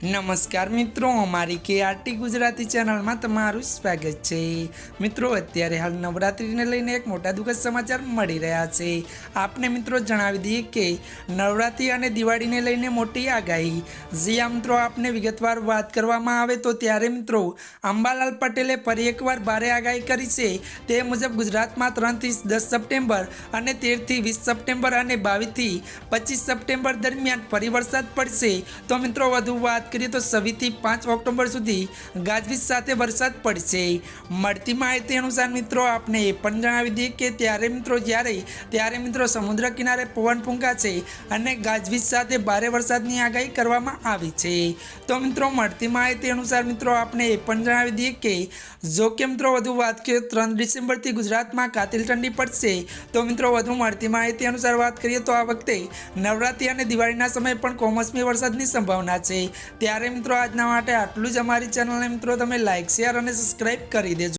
નમસ્કાર મિત્રો, અમારી KRT ગુજરાતી ચેનલમાં તમારું સ્વાગત છે। મિત્રો, અત્યારે હાલ નવરાત્રિને લઈને એક મોટા દુઃખદ સમાચાર મળી રહ્યા છે। આપને મિત્રો જણાવી દઈએ કે નવરાત્રિ અને દિવાળીને લઈને મોટી આગાહી। જ્યાં મિત્રો આપને વિગતવાર વાત કરવામાં આવે તો ત્યારે મિત્રો અંબાલાલ પટેલે ફરી એકવાર ભારે આગાહી કરી છે। તે મુજબ ગુજરાતમાં 3 થી 10 સપ્ટેમ્બર અને 13 થી 20 સપ્ટેમ્બર અને 22 થી 25 સપ્ટેમ્બર દરમિયાન ફરી વરસાદ પડશે। તો મિત્રો વધુ વાત કરીએ તો 26 થી 5 ઓક્ટોબર સુધી ગાજવીજ સાથે વરસાદ પડશે। મળતી માહિતી અનુસાર મિત્રો આપને એ પણ જણાવી દઈએ કે ત્યારે મિત્રો સમુદ્ર કિનારે પવન ફૂંકાશે અને ગાજવીજ સાથે ભારે વરસાદની આગાહી કરવામાં આવી છે। તો મિત્રો મળતી માહિતી અનુસાર મિત્રો આપને એ પણ જણાવી દઈએ કે જો કે મિત્રો વધુ વાત કરીએ 3 ડિસેમ્બરથી ગુજરાતમાં કાતિલ ઠંડી પડશે। તો મિત્રો વધુ મળતી માહિતી અનુસાર વાત કરીએ તો આ વખતે નવરાત્રિ અને દિવાળીના સમયે પણ કમોસમી વરસાદની સંભાવના છે। ત્યારે મિત્રો આજના માટે આટલું જ। અમારી ચેનલને મિત્રો તમે લાઇક, શેર અને સબસ્ક્રાઇબ કરી દેજો।